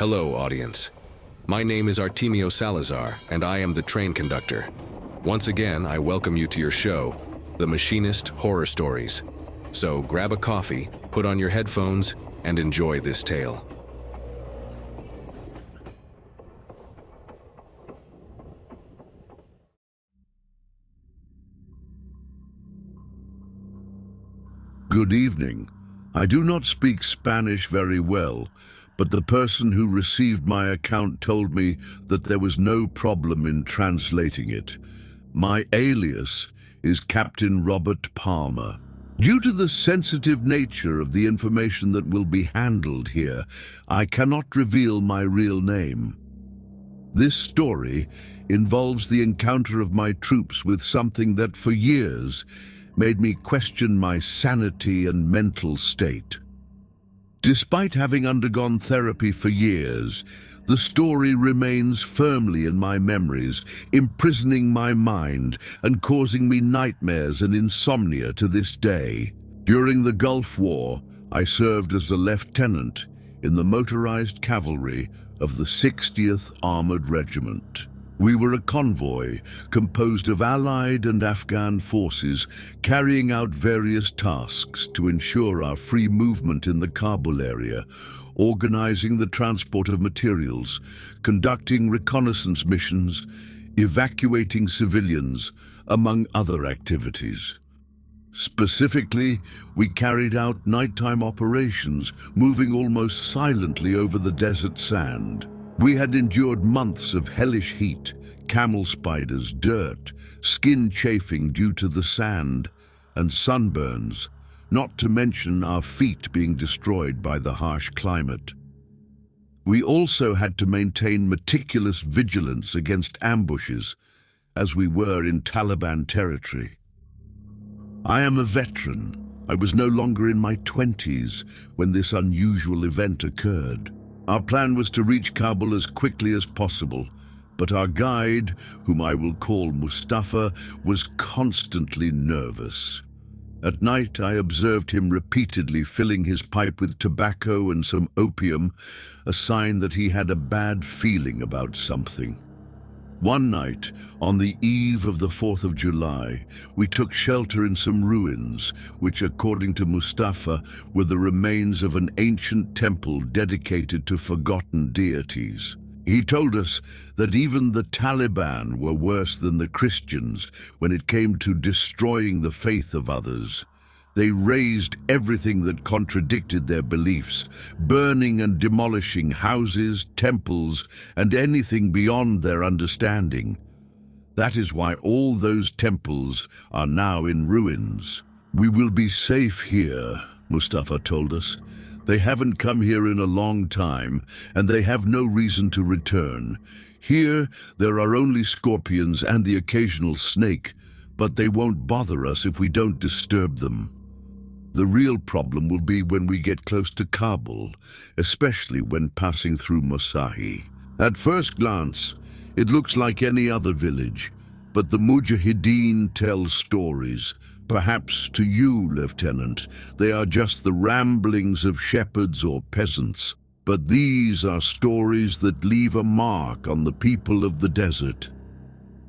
Hello, audience. My name is Artemio Salazar, and I am the train conductor. Once again, I welcome you to your show, The Machinist Horror Stories. So grab a coffee, put on your headphones, and enjoy this tale. Good evening. I do not speak Spanish very well, but the person who received my account told me that there was no problem in translating it. My alias is Captain Robert Palmer. Due to the sensitive nature of the information that will be handled here, I cannot reveal my real name. This story involves the encounter of my troops with something that for years made me question my sanity and mental state. Despite having undergone therapy for years, the story remains firmly in my memories, imprisoning my mind and causing me nightmares and insomnia to this day. During the Gulf War, I served as a lieutenant in the motorized cavalry of the 60th Armored Regiment. We were a convoy composed of Allied and Afghan forces carrying out various tasks to ensure our free movement in the Kabul area, organizing the transport of materials, conducting reconnaissance missions, evacuating civilians, among other activities. Specifically, we carried out nighttime operations, moving almost silently over the desert sand. We had endured months of hellish heat, camel spiders, dirt, skin chafing due to the sand, and sunburns, not to mention our feet being destroyed by the harsh climate. We also had to maintain meticulous vigilance against ambushes, as we were in Taliban territory. I am a veteran. I was no longer in my 20s when this unusual event occurred. Our plan was to reach Kabul as quickly as possible, but our guide, whom I will call Mustafa, was constantly nervous. At night, I observed him repeatedly filling his pipe with tobacco and some opium, a sign that he had a bad feeling about something. One night, on the eve of the 4th of July, we took shelter in some ruins, which, according to Mustafa, were the remains of an ancient temple dedicated to forgotten deities. He told us that even the Taliban were worse than the Christians when it came to destroying the faith of others. They razed everything that contradicted their beliefs, burning and demolishing houses, temples, and anything beyond their understanding. That is why all those temples are now in ruins. We will be safe here, Mustafa told us. They haven't come here in a long time, and they have no reason to return. Here, there are only scorpions and the occasional snake, but they won't bother us if we don't disturb them. The real problem will be when we get close to Kabul, especially when passing through Mosahi. At first glance, it looks like any other village, but the Mujahideen tell stories. Perhaps to you, Lieutenant, they are just the ramblings of shepherds or peasants. But these are stories that leave a mark on the people of the desert.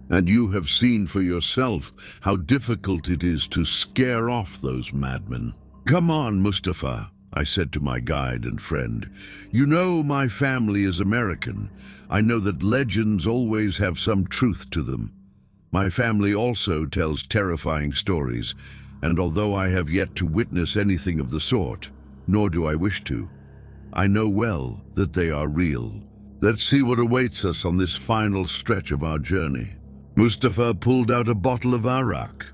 And you have seen for yourself how difficult it is to scare off those madmen. Come on, Mustafa, I said to my guide and friend. You know my family is American. I know that legends always have some truth to them. My family also tells terrifying stories, and although I have yet to witness anything of the sort, nor do I wish to, I know well that they are real. Let's see what awaits us on this final stretch of our journey. Mustafa pulled out a bottle of arak,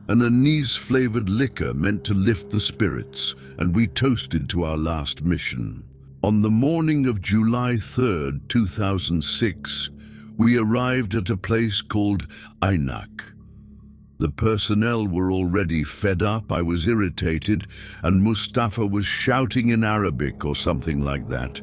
an anise-flavored liquor meant to lift the spirits, and we toasted to our last mission. On the morning of July 3rd, 2006, we arrived at a place called Ainak. The personnel were already fed up, I was irritated, and Mustafa was shouting in Arabic or something like that.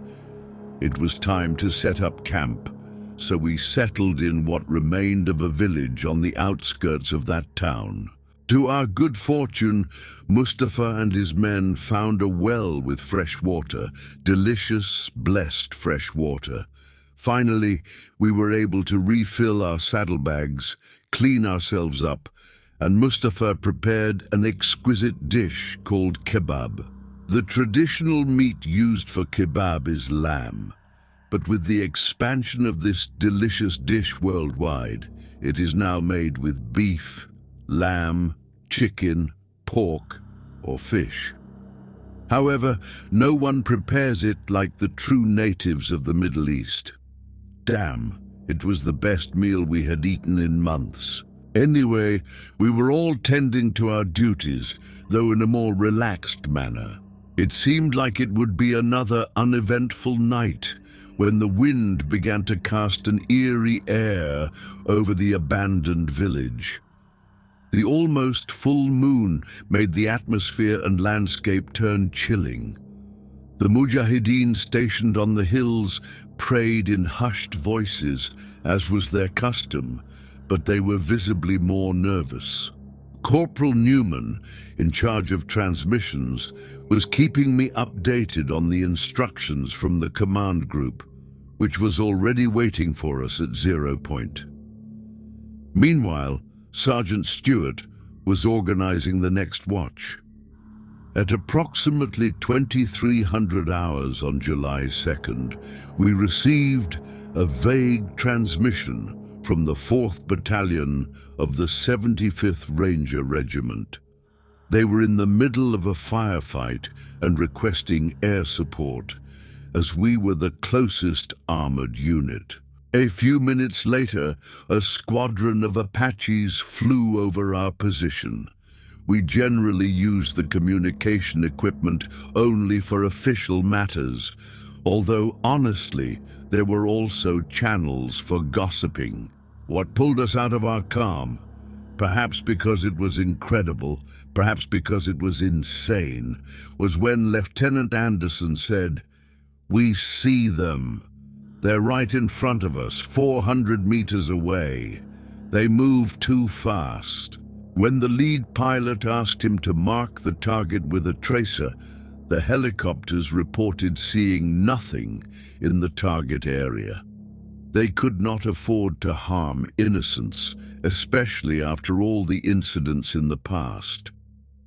It was time to set up camp, so we settled in what remained of a village on the outskirts of that town. To our good fortune, Mustafa and his men found a well with fresh water, delicious, blessed fresh water. Finally, we were able to refill our saddlebags, clean ourselves up, and Mustafa prepared an exquisite dish called kebab. The traditional meat used for kebab is lamb, but with the expansion of this delicious dish worldwide, it is now made with beef, lamb, chicken, pork, or fish. However, no one prepares it like the true natives of the Middle East. Damn, it was the best meal we had eaten in months. Anyway, we were all tending to our duties, though in a more relaxed manner. It seemed like it would be another uneventful night when the wind began to cast an eerie air over the abandoned village. The almost full moon made the atmosphere and landscape turn chilling. The Mujahideen stationed on the hills prayed in hushed voices, as was their custom, but they were visibly more nervous. Corporal Newman, in charge of transmissions, was keeping me updated on the instructions from the command group, which was already waiting for us at 0 point. Meanwhile, Sergeant Stewart was organizing the next watch. At approximately 2300 hours on July 2nd, we received a vague transmission from the 4th Battalion of the 75th Ranger Regiment. They were in the middle of a firefight and requesting air support, as we were the closest armored unit. A few minutes later, a squadron of Apaches flew over our position. We generally use the communication equipment only for official matters, although honestly, there were also channels for gossiping. What pulled us out of our calm, perhaps because it was incredible, perhaps because it was insane, was when Lieutenant Anderson said, "We see them. They're right in front of us, 400 meters away. They move too fast." When the lead pilot asked him to mark the target with a tracer, the helicopters reported seeing nothing in the target area. They could not afford to harm innocents, especially after all the incidents in the past.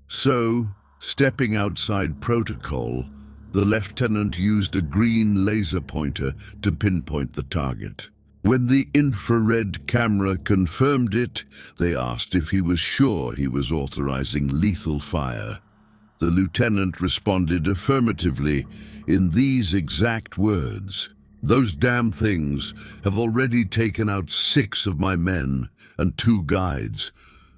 So, stepping outside protocol, the lieutenant used a green laser pointer to pinpoint the target. When the infrared camera confirmed it, they asked if he was sure he was authorizing lethal fire. The lieutenant responded affirmatively in these exact words: "Those damn things have already taken out 6 of my men and 2 guides.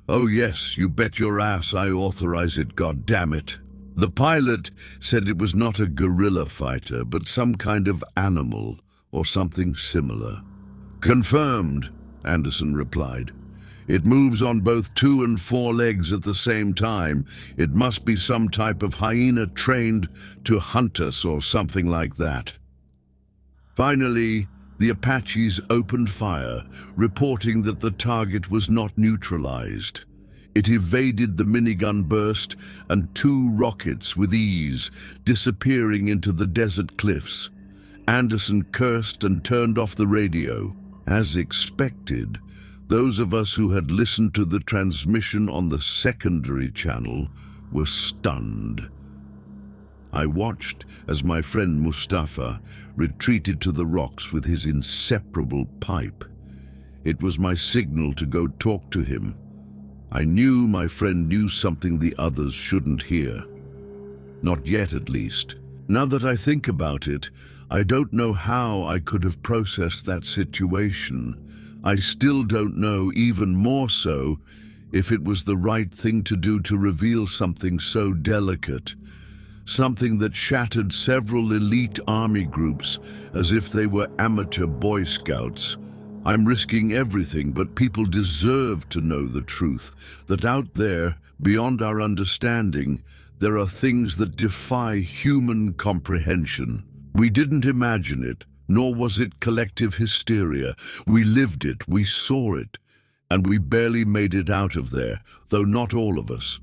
Oh yes, you bet your ass I authorize it, goddammit." The pilot said it was not a guerrilla fighter, but some kind of animal or something similar. "Confirmed," Anderson replied. "It moves on both 2 and 4 legs at the same time. It must be some type of hyena trained to hunt us or something like that." Finally, the Apaches opened fire, reporting that the target was not neutralized. It evaded the minigun burst and 2 rockets with ease, disappearing into the desert cliffs. Anderson cursed and turned off the radio. As expected, those of us who had listened to the transmission on the secondary channel were stunned. I watched as my friend Mustafa retreated to the rocks with his inseparable pipe. It was my signal to go talk to him. I knew my friend knew something the others shouldn't hear. Not yet, at least. Now that I think about it, I don't know how I could have processed that situation. I still don't know, even more so, if it was the right thing to do to reveal something so delicate. Something that shattered several elite army groups as if they were amateur Boy Scouts. I'm risking everything, but people deserve to know the truth, that out there, beyond our understanding, there are things that defy human comprehension. We didn't imagine it, nor was it collective hysteria. We lived it, we saw it, and we barely made it out of there, though not all of us.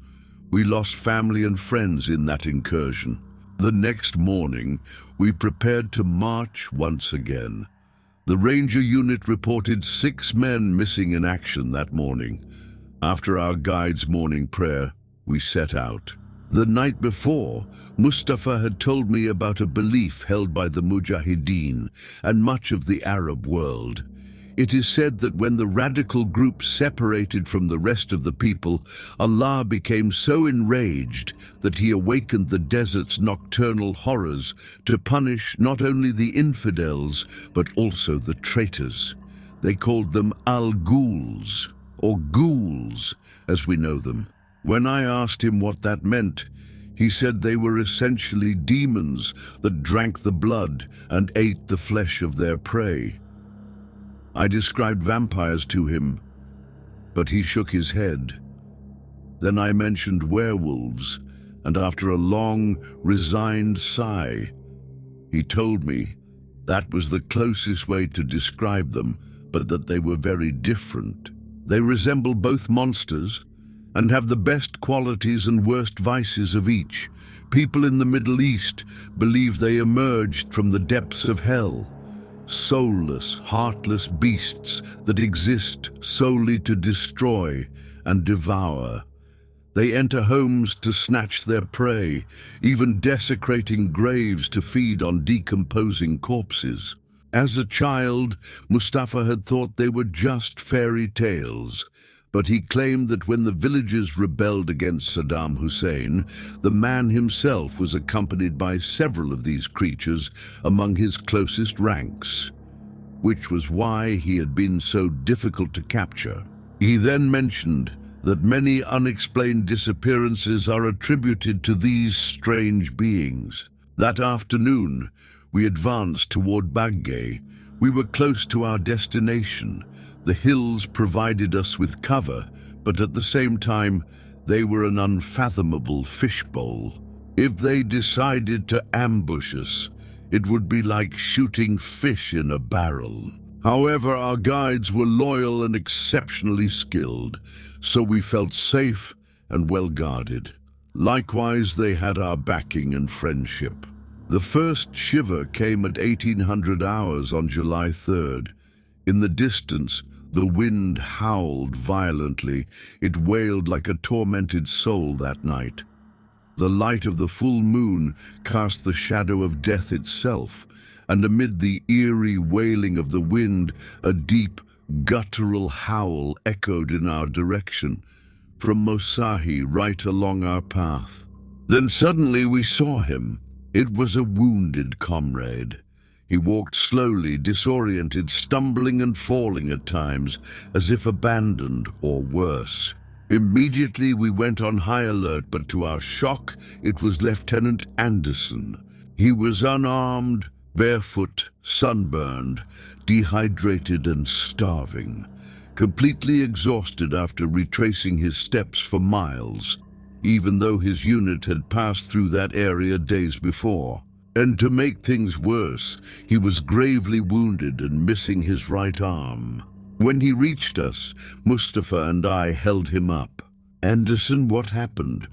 We lost family and friends in that incursion. The next morning, we prepared to march once again. The Ranger unit reported 6 men missing in action that morning. After our guide's morning prayer, we set out. The night before, Mustafa had told me about a belief held by the Mujahideen and much of the Arab world. It is said that when the radical group separated from the rest of the people, Allah became so enraged that he awakened the desert's nocturnal horrors to punish not only the infidels, but also the traitors. They called them al-Ghuls, or ghouls, as we know them. When I asked him what that meant, he said they were essentially demons that drank the blood and ate the flesh of their prey. I described vampires to him, but he shook his head. Then I mentioned werewolves, and after a long, resigned sigh, he told me that was the closest way to describe them, but that they were very different. They resemble both monsters and have the best qualities and worst vices of each. People in the Middle East believe they emerged from the depths of hell. Soulless, heartless beasts that exist solely to destroy and devour. They enter homes to snatch their prey, even desecrating graves to feed on decomposing corpses. As a child, Mustafa had thought they were just fairy tales, but he claimed that when the villagers rebelled against Saddam Hussein, the man himself was accompanied by several of these creatures among his closest ranks, which was why he had been so difficult to capture. He then mentioned that many unexplained disappearances are attributed to these strange beings. That afternoon, we advanced toward Bagheh. We were close to our destination. The hills provided us with cover, but at the same time, they were an unfathomable fishbowl. If they decided to ambush us, it would be like shooting fish in a barrel. However, our guides were loyal and exceptionally skilled, so we felt safe and well guarded. Likewise, they had our backing and friendship. The first shiver came at 1800 hours on July 3rd. In the distance, the wind howled violently. It wailed like a tormented soul that night. The light of the full moon cast the shadow of death itself, and amid the eerie wailing of the wind, a deep, guttural howl echoed in our direction, from Mosahi right along our path. Then suddenly we saw him. It was a wounded comrade. He walked slowly, disoriented, stumbling and falling at times, as if abandoned or worse. Immediately we went on high alert, but to our shock, it was Lieutenant Anderson. He was unarmed, barefoot, sunburned, dehydrated and starving, completely exhausted after retracing his steps for miles, even though his unit had passed through that area days before. And to make things worse, he was gravely wounded and missing his right arm. When he reached us, Mustafa and I held him up. "Anderson, what happened?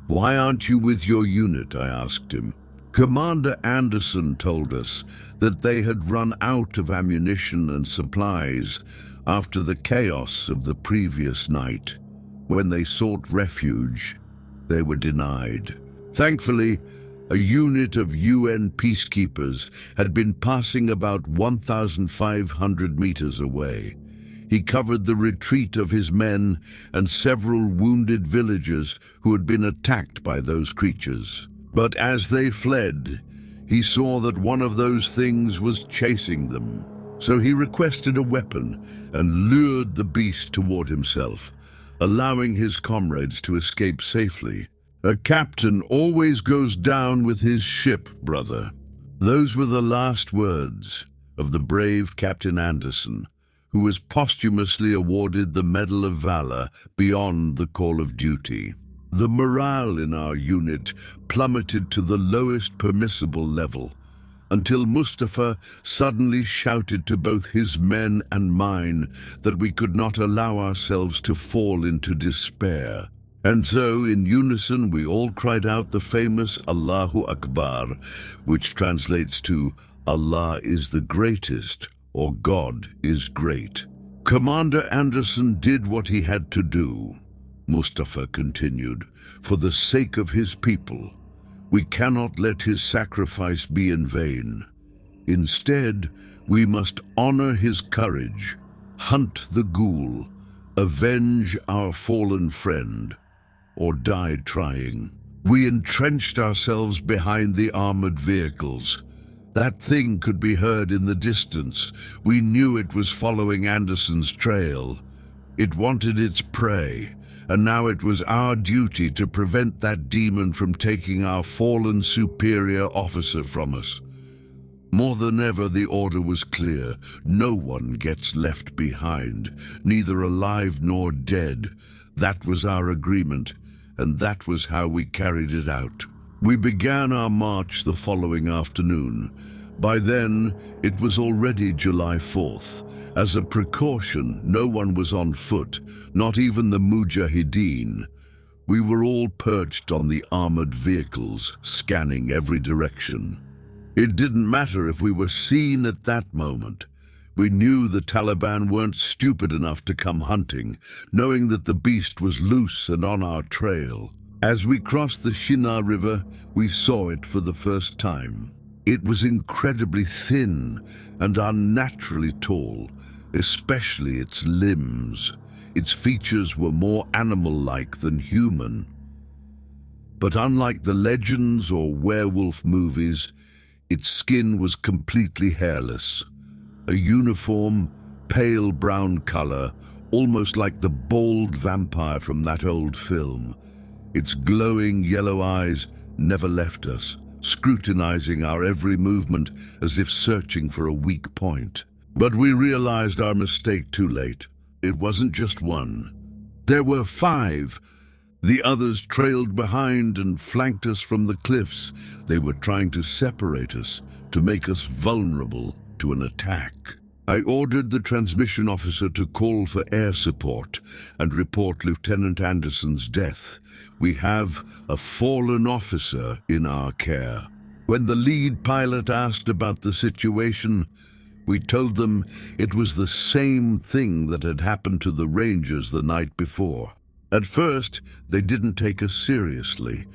Why aren't you with your unit?" I asked him. Commander Anderson told us that they had run out of ammunition and supplies after the chaos of the previous night. When they sought refuge, they were denied. Thankfully, a unit of UN peacekeepers had been passing about 1,500 meters away. He covered the retreat of his men and several wounded villagers who had been attacked by those creatures. But as they fled, he saw that one of those things was chasing them. So he requested a weapon and lured the beast toward himself, allowing his comrades to escape safely. "A captain always goes down with his ship, brother." Those were the last words of the brave Captain Anderson, who was posthumously awarded the Medal of Valor beyond the call of duty. The morale in our unit plummeted to the lowest permissible level. until Mustafa suddenly shouted to both his men and mine that we could not allow ourselves to fall into despair. And so, in unison, we all cried out the famous Allahu Akbar, which translates to Allah is the greatest, or God is great. Commander Anderson did what he had to do, Mustafa continued, for the sake of his people. We cannot let his sacrifice be in vain. Instead, we must honor his courage, hunt the ghoul, avenge our fallen friend, or die trying. We entrenched ourselves behind the armored vehicles. That thing could be heard in the distance. We knew it was following Anderson's trail. It wanted its prey, and now it was our duty to prevent that demon from taking our fallen superior officer from us. More than ever, the order was clear. No one gets left behind, neither alive nor dead. That was our agreement, and that was how we carried it out. We began our march the following afternoon. By then, it was already July 4th. As a precaution, no one was on foot, not even the Mujahideen. We were all perched on the armored vehicles, scanning every direction. It didn't matter if we were seen at that moment. We knew the Taliban weren't stupid enough to come hunting, knowing that the beast was loose and on our trail. As we crossed the Shinar River, we saw it for the first time. It was incredibly thin and unnaturally tall, especially its limbs. Its features were more animal-like than human. But unlike the legends or werewolf movies, its skin was completely hairless. A uniform, pale brown color, almost like the bald vampire from that old film. Its glowing yellow eyes never left us, scrutinizing our every movement as if searching for a weak point. But we realized our mistake too late. It wasn't just one. There were 5. The others trailed behind and flanked us from the cliffs. They were trying to separate us, to make us vulnerable to an attack. I ordered the transmission officer to call for air support and report Lieutenant Anderson's death. We have a fallen officer in our care. When the lead pilot asked about the situation, we told them it was the same thing that had happened to the Rangers the night before. At first, they didn't take us seriously,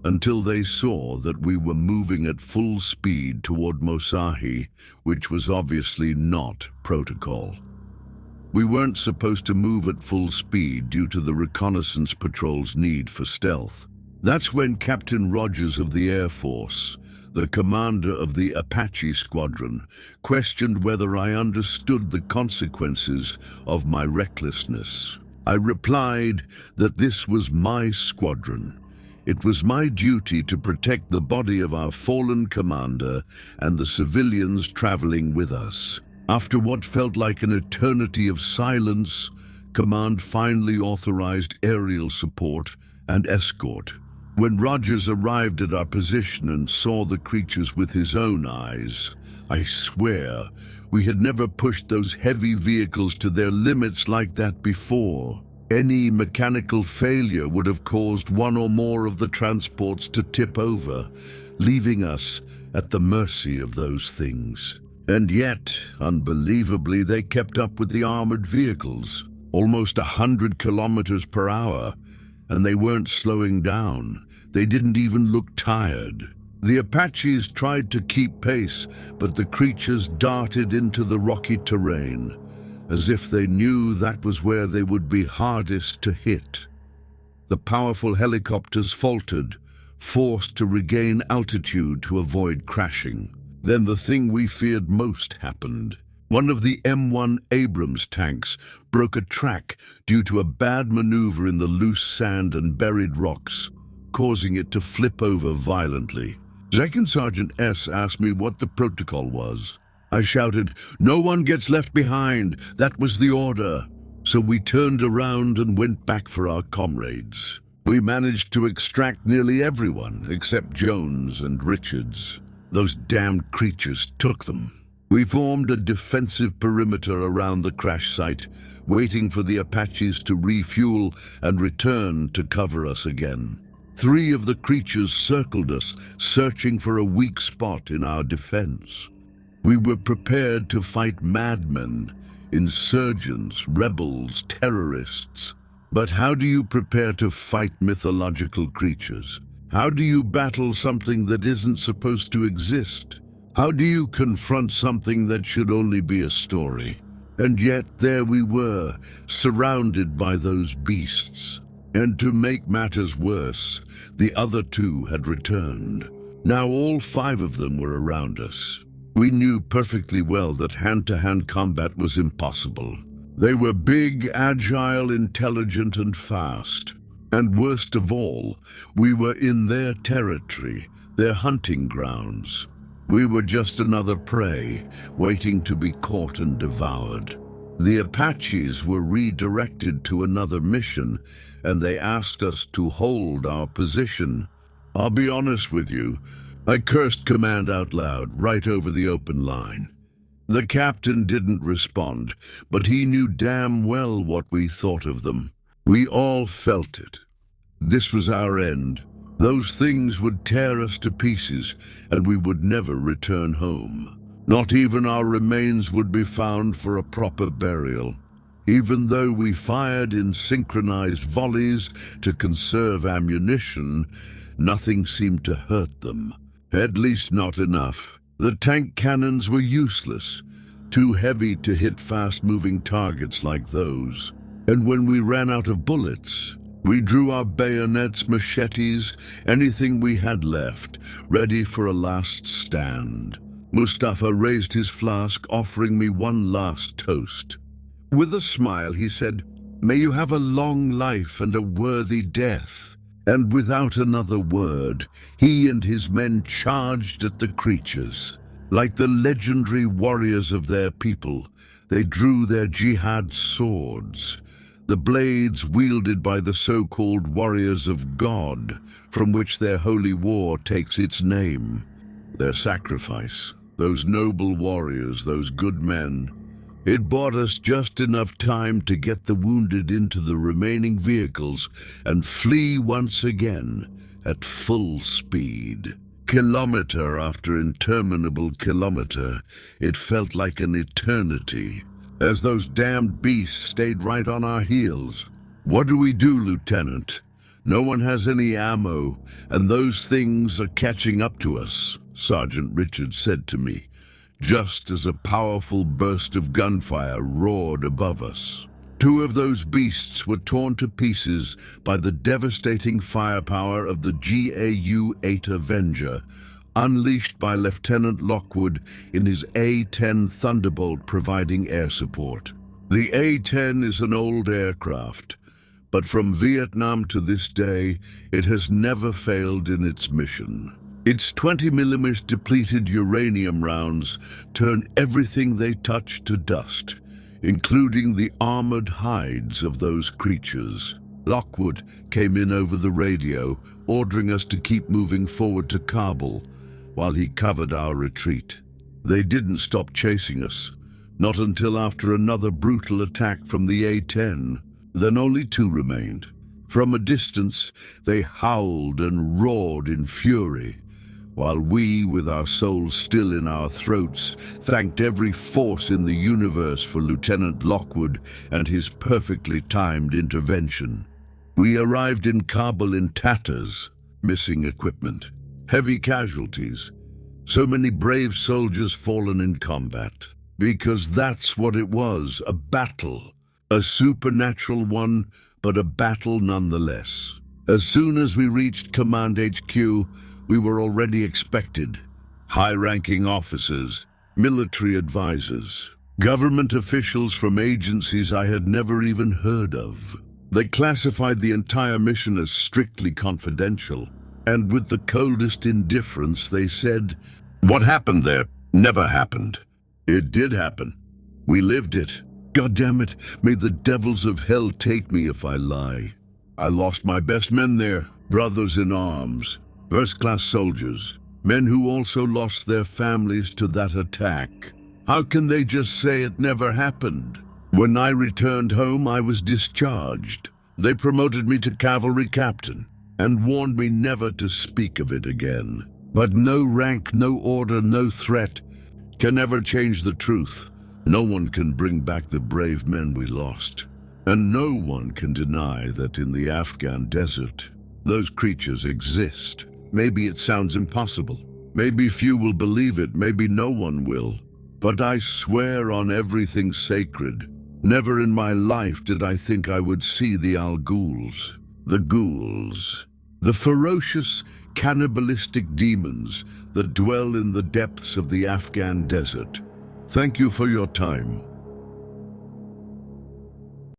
until they saw that we were moving at full speed toward Mosahi, which was obviously not protocol. We weren't supposed to move at full speed due to the reconnaissance patrol's need for stealth. That's when Captain Rogers of the Air Force, the commander of the Apache Squadron, questioned whether I understood the consequences of my recklessness. I replied that this was my squadron. It was my duty to protect the body of our fallen commander and the civilians traveling with us. After what felt like an eternity of silence, Command finally authorized aerial support and escort. When Rogers arrived at our position and saw the creatures with his own eyes, I swear we had never pushed those heavy vehicles to their limits like that before. Any mechanical failure would have caused one or more of the transports to tip over, leaving us at the mercy of those things. And yet, unbelievably, they kept up with the armored vehicles, almost 100 kilometers per hour, and they weren't slowing down. They didn't even look tired. The Apaches tried to keep pace, but the creatures darted into the rocky terrain, as if they knew that was where they would be hardest to hit. The powerful helicopters faltered, forced to regain altitude to avoid crashing. Then the thing we feared most happened. One of the M1 Abrams tanks broke a track due to a bad maneuver in the loose sand and buried rocks, causing it to flip over violently. Second Sergeant S. asked me what the protocol was. I shouted, "No one gets left behind. That was the order." So we turned around and went back for our comrades. We managed to extract nearly everyone except Jones and Richards. Those damned creatures took them. We formed a defensive perimeter around the crash site, waiting for the Apaches to refuel and return to cover us again. 3 of the creatures circled us, searching for a weak spot in our defense. We were prepared to fight madmen, insurgents, rebels, terrorists. But how do you prepare to fight mythological creatures? How do you battle something that isn't supposed to exist? How do you confront something that should only be a story? And yet there we were, surrounded by those beasts. And to make matters worse, the other 2 had returned. Now all 5 of them were around us. We knew perfectly well that hand-to-hand combat was impossible. They were big, agile, intelligent, and fast. And worst of all, we were in their territory, their hunting grounds. We were just another prey, waiting to be caught and devoured. The Apaches were redirected to another mission, and they asked us to hold our position. I'll be honest with you, I cursed command out loud, right over the open line. The captain didn't respond, but he knew damn well what we thought of them. We all felt it. This was our end. Those things would tear us to pieces, and we would never return home. Not even our remains would be found for a proper burial. Even though we fired in synchronized volleys to conserve ammunition, nothing seemed to hurt them. At least not enough. The tank cannons were useless, too heavy to hit fast-moving targets like those. And when we ran out of bullets, we drew our bayonets, machetes, anything we had left, ready for a last stand. Mustafa raised his flask, offering me one last toast. With a smile, he said, "May you have a long life and a worthy death." And without another word, he and his men charged at the creatures. Like the legendary warriors of their people, they drew their jihad swords, the blades wielded by the so-called warriors of God, from which their holy war takes its name. Their sacrifice, those noble warriors, those good men, it bought us just enough time to get the wounded into the remaining vehicles and flee once again at full speed. Kilometer after interminable kilometer, it felt like an eternity, as those damned beasts stayed right on our heels. "What do we do, Lieutenant? No one has any ammo, and those things are catching up to us," Sergeant Richard said to me, just as a powerful burst of gunfire roared above us. 2 of those beasts were torn to pieces by the devastating firepower of the GAU-8 Avenger, unleashed by Lieutenant Lockwood in his A-10 Thunderbolt providing air support. The A-10 is an old aircraft, but from Vietnam to this day, it has never failed in its mission. Its 20mm depleted uranium rounds turn everything they touch to dust, including the armored hides of those creatures. Lockwood came in over the radio, ordering us to keep moving forward to Kabul while he covered our retreat. They didn't stop chasing us, not until after another brutal attack from the A-10. Then only 2 remained. From a distance, they howled and roared in fury, while we, with our souls still in our throats, thanked every force in the universe for Lieutenant Lockwood and his perfectly timed intervention. We arrived in Kabul in tatters, missing equipment, heavy casualties, so many brave soldiers fallen in combat. Because that's what it was, a battle. A supernatural one, but a battle nonetheless. As soon as we reached Command HQ, we were already expected. High-ranking officers, military advisors, government officials from agencies I had never even heard of. They classified the entire mission as strictly confidential, and with the coldest indifference they said, "What happened there never happened." It did happen. We lived it. God damn it, may the devils of hell take me if I lie. I lost my best men there, brothers in arms. First-class soldiers, Men who also lost their families to that attack. How can they just say it never happened? When I returned home, I was discharged. They promoted me to cavalry captain and warned me never to speak of it again. But no rank, no order, no threat can ever change the truth. No one can bring back the brave men we lost. And no one can deny that in the Afghan desert, those creatures exist. Maybe it sounds impossible. Maybe few will believe it, maybe no one will. But I swear on everything sacred, never in my life did I think I would see the Al Ghouls. The ghouls. The ferocious, cannibalistic demons that dwell in the depths of the Afghan desert. Thank you for your time.